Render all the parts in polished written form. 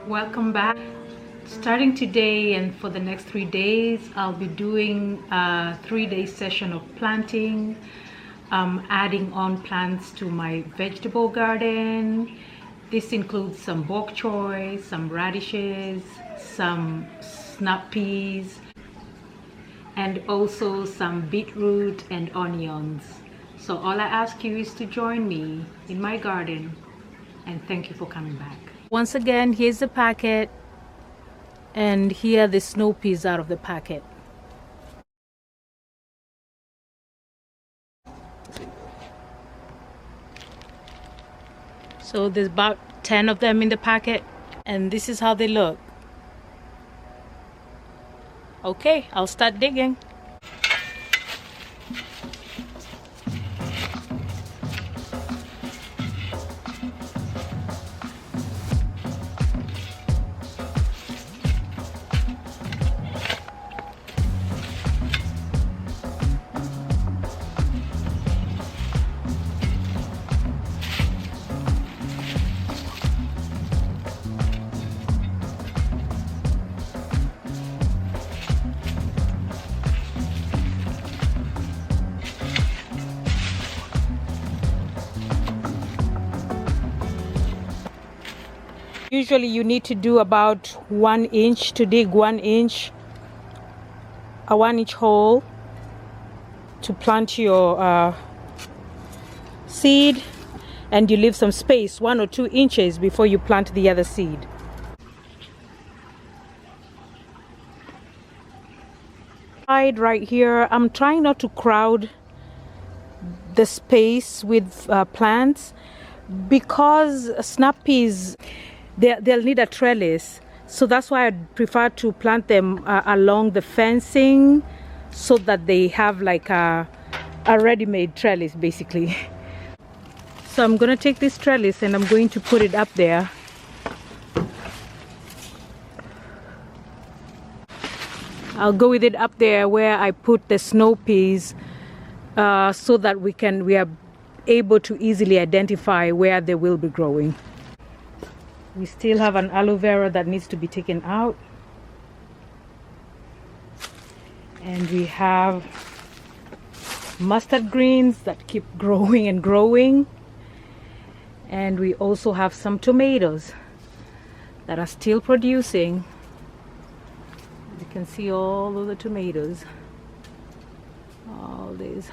Welcome back. Starting today and for the next 3 days, I'll be doing a 3-day session of planting, adding on plants to my vegetable garden. This includes some bok choy, some radishes, some snap peas, and also some beetroot and onions. So all I ask you is to join me in my garden, and thank you for coming back. Once again, here's the packet, and here are the snow peas out of the packet. So there's about 10 of them in the packet, and this is how they look. Okay, I'll start digging. Usually you need to do about 1 inch to dig 1 inch, a 1-inch hole to plant your seed, and you leave some space 1 or 2 inches before you plant the other seed. Right here, I'm trying not to crowd the space with plants, because snap peas, they'll need a trellis, so that's why I prefer to plant them along the fencing, so that they have like a ready-made trellis basically. So I'm gonna take this trellis and I'm going to put it up there. I'll go with it up there where I put the snow peas, so that we are able to easily identify where they will be growing. We still have an aloe vera that needs to be taken out. And we have mustard greens that keep growing and growing. And we also have some tomatoes that are still producing. You can see all of the tomatoes. All these.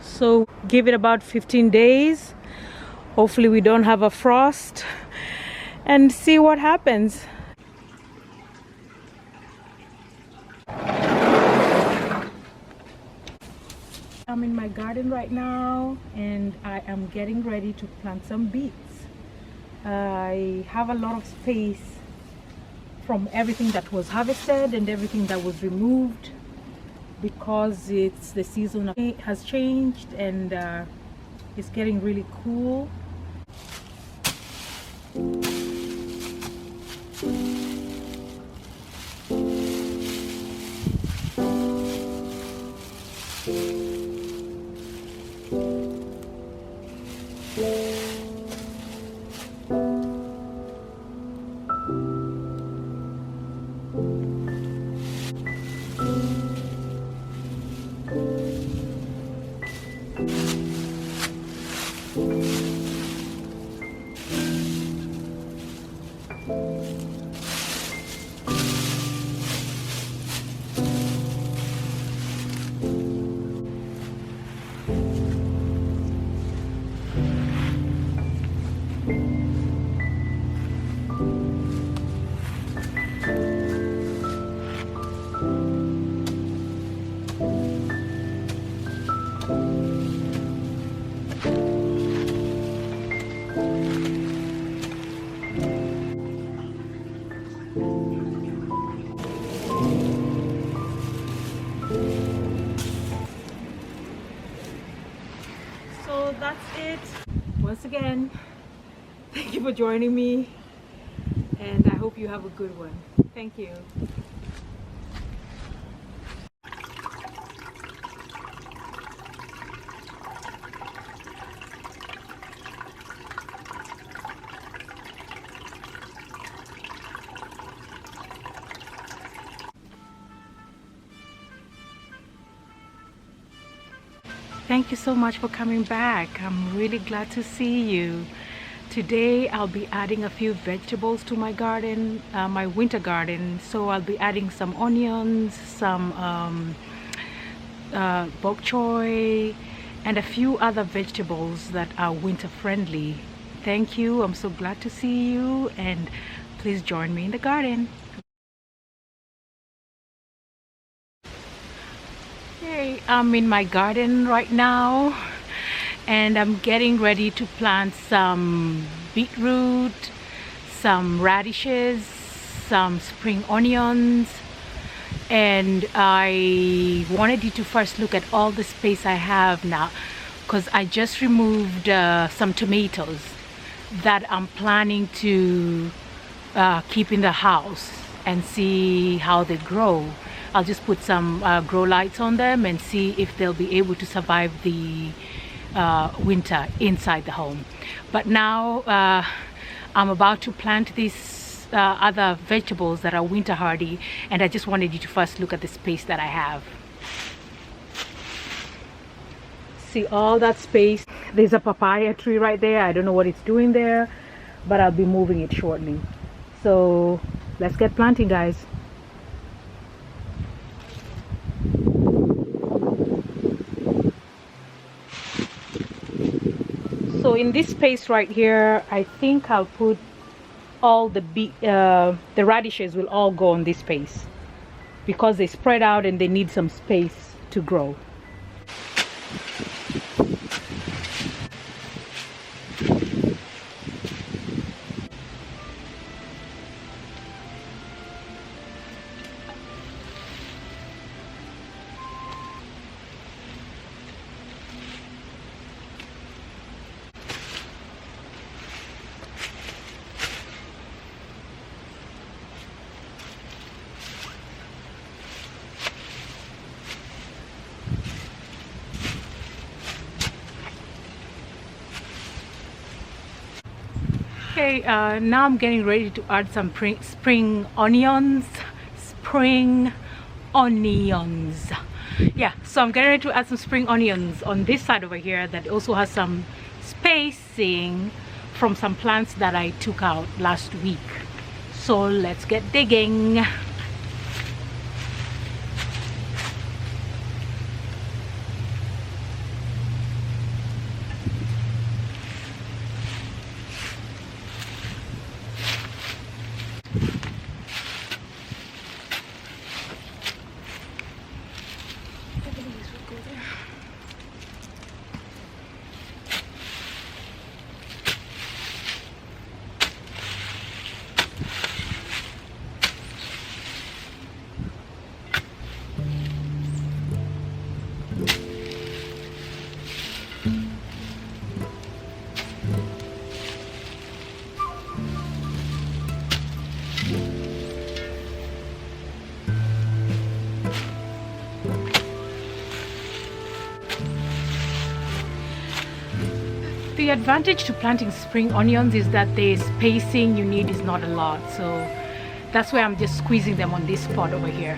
So give it about 15 days. Hopefully we don't have a frost, and see what happens. I'm in my garden right now, and I am getting ready to plant some beets. I have a lot of space from everything that was harvested and everything that was removed, because it's the season has changed, and it's getting really cool. So that's it. Once again, thank you for joining me, and I hope you have a good one. Thank you. Thank you so much for coming back. I'm really glad to see you. Today I'll be adding a few vegetables to my garden, my winter garden. So I'll be adding some onions, some bok choy, and a few other vegetables that are winter friendly. Thank you. I'm so glad to see you, and please join me in the garden. Hey, I'm in my garden right now, and I'm getting ready to plant some beetroot, some radishes, some spring onions, and I wanted you to first look at all the space I have now, because I just removed some tomatoes that I'm planning to keep in the house and see how they grow. I'll just put some grow lights on them and see if they'll be able to survive the winter inside the home. But now I'm about to plant these other vegetables that are winter hardy, and I just wanted you to first look at the space that I have. See all that space? There's a papaya tree right there. I don't know what it's doing there, but I'll be moving it shortly. So let's get planting, guys. So in this space right here, I think I'll put all the radishes will all go on this space because they spread out and they need some space to grow. Okay, now I'm getting ready to add some spring onions. Yeah, so I'm getting ready to add some spring onions on this side over here that also has some spacing from some plants that I took out last week. So let's get digging. The advantage to planting spring onions is that the spacing you need is not a lot, so that's why I'm just squeezing them on this spot over here.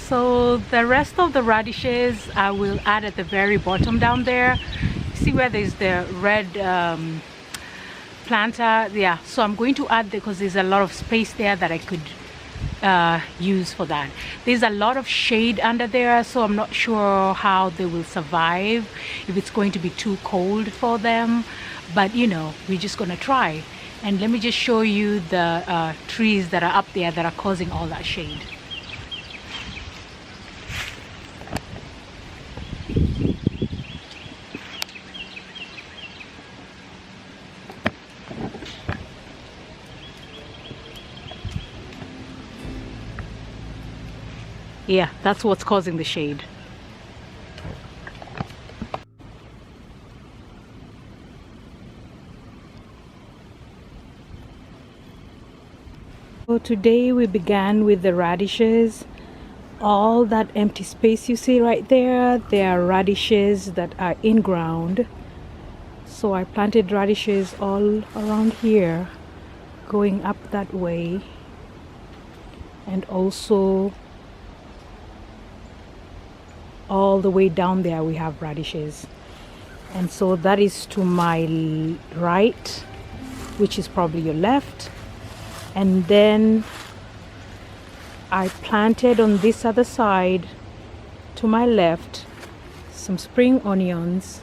So the rest of the radishes I will add at the very bottom down there. See where there's the red planter? Yeah, so I'm going to add because there's a lot of space there that I could use for that. There's a lot of shade under there, so I'm not sure how they will survive, if it's going to be too cold for them, but you know, we're just gonna try. And let me just show you the trees that are up there that are causing all that shade. Yeah, that's what's causing the shade. So today we began with the radishes. All that empty space you see right there, they are radishes that are in ground. So I planted radishes all around here, going up that way, and also all the way down there we have radishes. And so that is to my right, which is probably your left. And then I planted on this other side to my left some spring onions.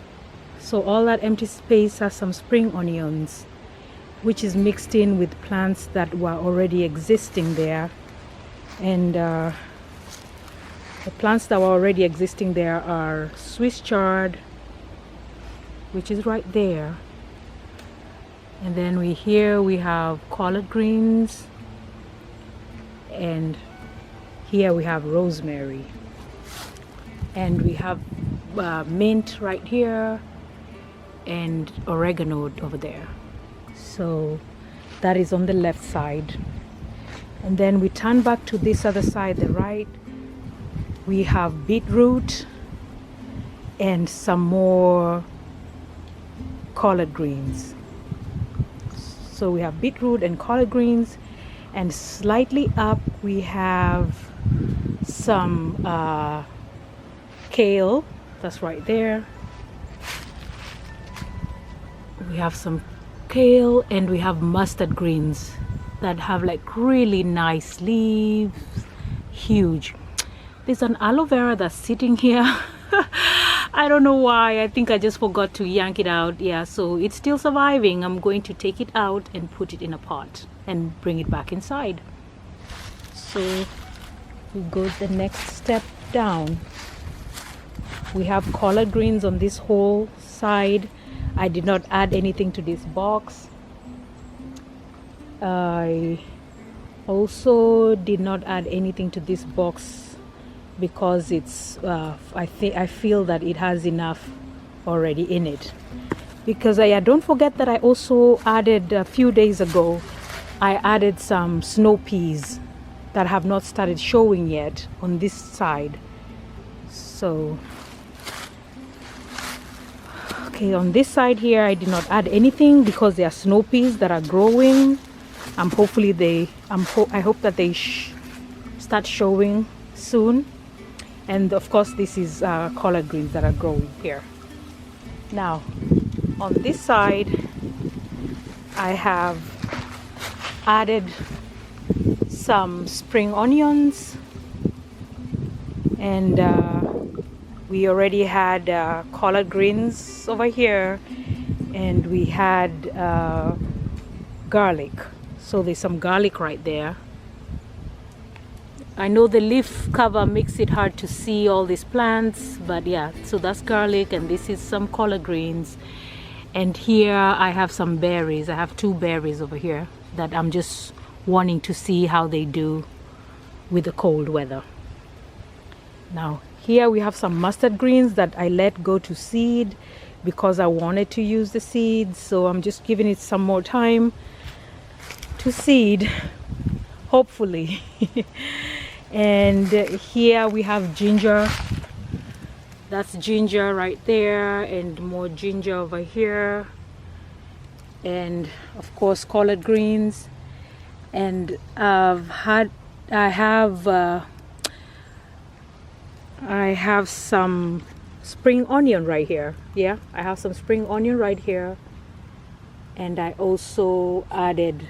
So all that empty space has some spring onions, which is mixed in with plants that were already existing there. And the plants that were already existing there are Swiss chard, which is right there. And then here we have collard greens, and here we have rosemary, and we have mint right here, and oregano over there. So that is on the left side. And then we turn back to this other side, the right. We have beetroot and some more collard greens. So we have beetroot and collard greens, and slightly up we have some kale. That's right there. We have some kale, and we have mustard greens that have like really nice leaves, huge. There's an aloe vera that's sitting here. I don't know why. I think I just forgot to yank it out. Yeah, so it's still surviving. I'm going to take it out and put it in a pot and bring it back inside. So we go the next step down. We have collard greens on this whole side. I did not add anything to this box. I also did not add anything to this box because it's I feel that it has enough already in it. Because don't forget that I also added a few days ago, I added some snow peas that have not started showing yet on this side. So okay, on this side here I did not add anything because there are snow peas that are growing. I hope that they start showing soon. And of course this is collard greens that are growing here. Now on this side I have added some spring onions, and we already had collard greens over here, and we had garlic. So there's some garlic right there. I know the leaf cover makes it hard to see all these plants, but yeah, so that's garlic, and this is some collard greens. And here I have some berries. I have 2 berries over here that I'm just wanting to see how they do with the cold weather. Now here we have some mustard greens that I let go to seed because I wanted to use the seeds, so I'm just giving it some more time to seed, hopefully. And here we have ginger. That's ginger right there, and more ginger over here, and of course collard greens. And I have I have some spring onion right here. Yeah, I have some spring onion right here. And I also added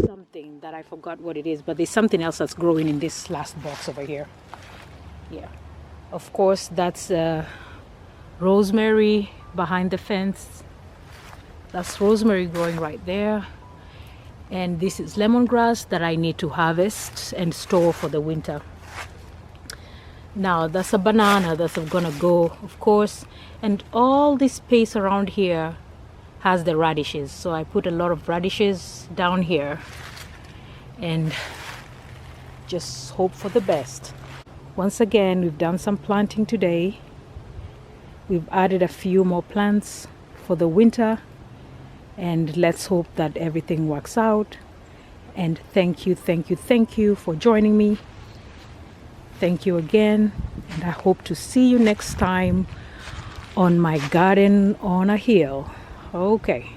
something that I forgot what it is, but there's something else that's growing in this last box over here. Yeah, of course, that's rosemary behind the fence. That's rosemary growing right there. And this is lemongrass that I need to harvest and store for the winter. Now that's a banana that's gonna go, of course. And all this space around here has the radishes. So I put a lot of radishes down here and just hope for the best. Once again, we've done some planting today. We've added a few more plants for the winter, and let's hope that everything works out. And thank you for joining me. Thank you again, and I hope to see you next time on my garden on a hill. Okay.